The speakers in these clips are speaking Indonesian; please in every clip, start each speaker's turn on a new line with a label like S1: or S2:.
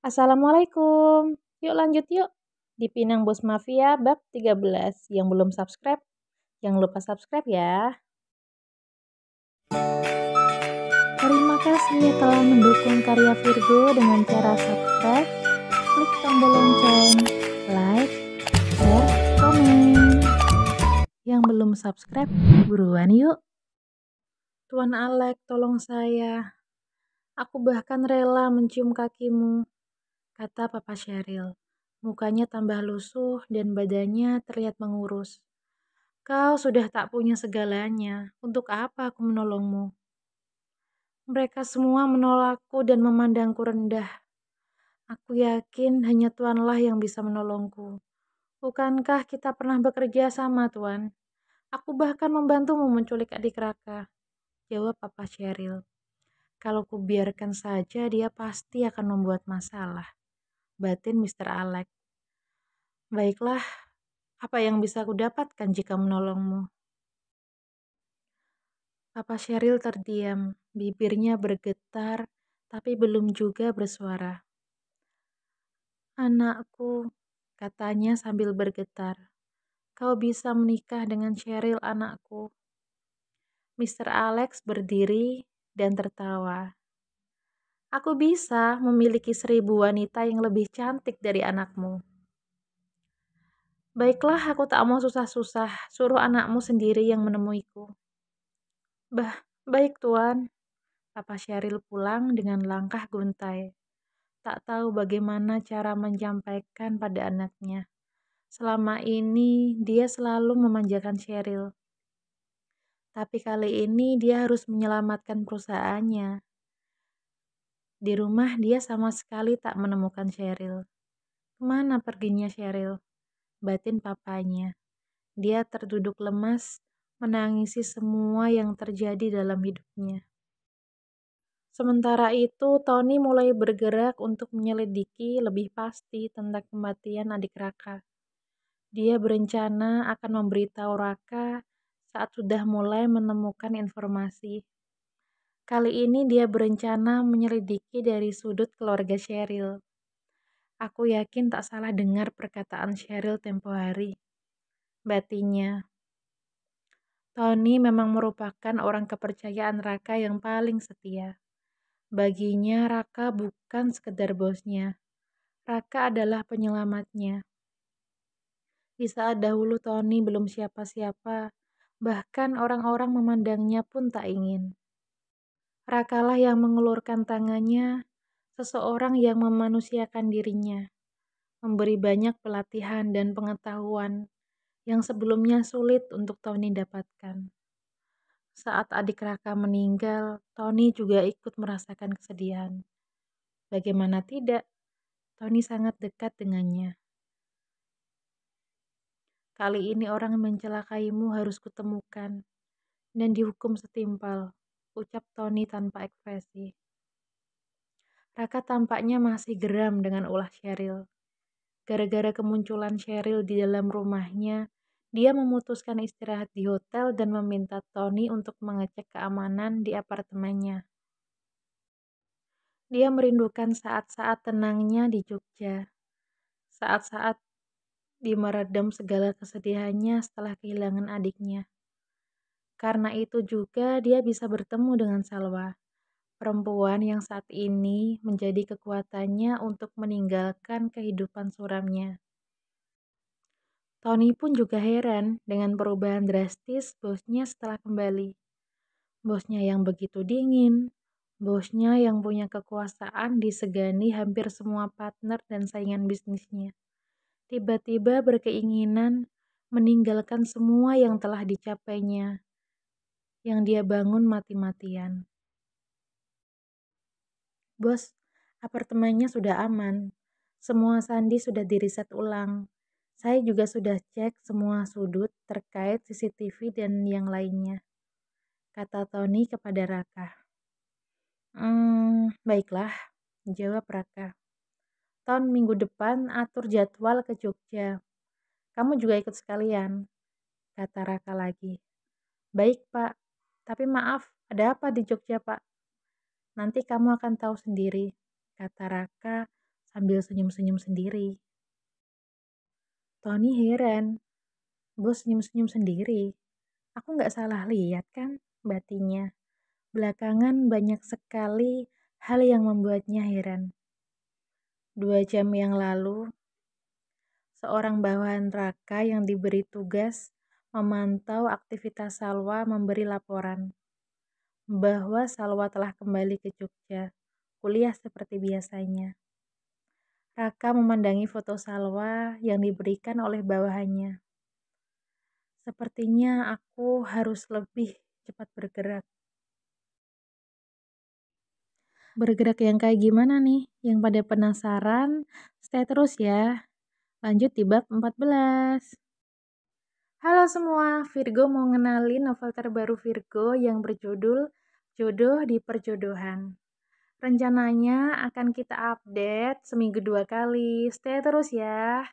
S1: Assalamualaikum. Yuk lanjut yuk. Di Pinang Bos Mafia bab 13. Yang belum subscribe, jangan lupa subscribe ya. Terima kasih telah mendukung karya Virgo dengan cara subscribe, klik tombol lonceng, like, share, komen. Yang belum subscribe, buruan yuk. Tuan Alek, tolong saya. Aku bahkan rela mencium kakimu, kata Papa Sheryl. Mukanya tambah lusuh dan badannya terlihat mengurus. Kau sudah tak punya segalanya. Untuk apa aku menolongmu? Mereka semua menolakku dan memandangku rendah. Aku yakin hanya Tuanlah yang bisa menolongku. Bukankah kita pernah bekerja sama, Tuan? Aku bahkan membantumu menculik adik Raka, jawab Papa Sheryl. Kalau kubiarkan saja, dia pasti akan membuat masalah, batin Mr. Alek. Baiklah, apa yang bisa kudapatkan jika menolongmu? Papa Sheryl terdiam, bibirnya bergetar, tapi belum juga bersuara. Anakku, katanya sambil bergetar. Kau bisa menikah dengan Sheryl, anakku. Mr. Alex berdiri dan tertawa. Aku bisa memiliki 1000 wanita yang lebih cantik dari anakmu. Baiklah, aku tak mau susah-susah, suruh anakmu sendiri yang menemuiku. Baik Tuan. Papa Sheryl pulang dengan langkah guntai. Tak tahu bagaimana cara menyampaikan pada anaknya. Selama ini dia selalu memanjakan Sheryl. Tapi kali ini dia harus menyelamatkan perusahaannya. Di rumah dia sama sekali tak menemukan Sheryl. Kemana perginya Sheryl? Batin papanya. Dia terduduk lemas, menangisi semua yang terjadi dalam hidupnya. Sementara itu, Tony mulai bergerak untuk menyelidiki lebih pasti tentang kematian adik Raka. Dia berencana akan memberitahu Raka saat sudah mulai menemukan informasi. Kali ini dia berencana menyelidiki dari sudut keluarga Sheryl. Aku yakin tak salah dengar perkataan Sheryl tempo hari. Batinnya. Tony memang merupakan orang kepercayaan Raka yang paling setia. Baginya Raka bukan sekedar bosnya. Raka adalah penyelamatnya. Di saat dahulu Tony belum siapa-siapa, bahkan orang-orang memandangnya pun tak ingin. Rakalah yang mengulurkan tangannya, seseorang yang memanusiakan dirinya, memberi banyak pelatihan dan pengetahuan yang sebelumnya sulit untuk Tony dapatkan. Saat adik Raka meninggal, Tony juga ikut merasakan kesedihan. Bagaimana tidak? Tony sangat dekat dengannya. Kali ini orang yang mencelakaimu harus kutemukan dan dihukum setimpal, ucap Tony tanpa ekspresi. Raka tampaknya masih geram dengan ulah Sheryl. Gara-gara kemunculan Sheryl di dalam rumahnya, dia memutuskan istirahat di hotel dan meminta Tony untuk mengecek keamanan di apartemennya. Dia merindukan saat-saat tenangnya di Jogja. Saat-saat dia meredam segala kesedihannya setelah kehilangan adiknya. Karena itu juga dia bisa bertemu dengan Salwa, perempuan yang saat ini menjadi kekuatannya untuk meninggalkan kehidupan suramnya. Tony pun juga heran dengan perubahan drastis bosnya setelah kembali. Bosnya yang begitu dingin, bosnya yang punya kekuasaan disegani hampir semua partner dan saingan bisnisnya. Tiba-tiba berkeinginan meninggalkan semua yang telah dicapainya, yang dia bangun mati-matian. Bos, apartemennya sudah aman. Semua sandi sudah diriset ulang. Saya juga sudah cek semua sudut terkait CCTV dan yang lainnya, kata Tony kepada Raka. Baiklah, jawab Raka. Tahun minggu depan atur jadwal ke Jogja. Kamu juga ikut sekalian, kata Raka lagi. Baik, Pak. Tapi maaf, ada apa di Jogja, Pak? Nanti kamu akan tahu sendiri, kata Raka sambil senyum-senyum sendiri. Tony heran, bos senyum-senyum sendiri. Aku nggak salah lihat kan, batinya. Belakangan banyak sekali hal yang membuatnya heran. 2 jam yang lalu, seorang bawahan Raka yang diberi tugas memantau aktivitas Salwa memberi laporan bahwa Salwa telah kembali ke Jogja, kuliah seperti biasanya. Raka memandangi foto Salwa yang diberikan oleh bawahannya. Sepertinya aku harus lebih cepat bergerak. Bergerak yang kayak gimana nih? Yang pada penasaran, stay terus ya. Lanjut di bab 14. Halo semua, Virgo mau ngenalin novel terbaru Virgo yang berjudul Jodoh di Perjodohan. Rencananya akan kita update seminggu 2 kali. Stay terus ya.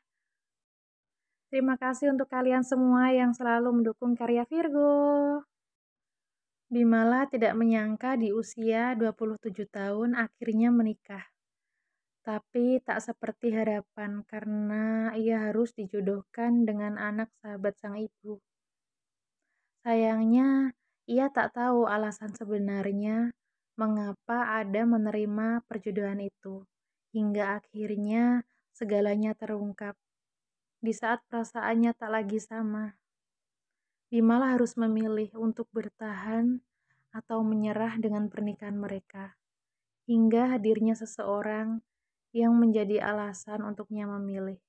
S1: Terima kasih untuk kalian semua yang selalu mendukung karya Virgo. Bimala tidak menyangka di usia 27 tahun akhirnya menikah. Tapi tak seperti harapan karena ia harus dijodohkan dengan anak sahabat sang ibu. Sayangnya, ia tak tahu alasan sebenarnya mengapa ada menerima perjodohan itu. Hingga akhirnya segalanya terungkap. Di saat perasaannya tak lagi sama, Bimala harus memilih untuk bertahan atau menyerah dengan pernikahan mereka. Hingga hadirnya seseorang yang menjadi alasan untuknya memilih.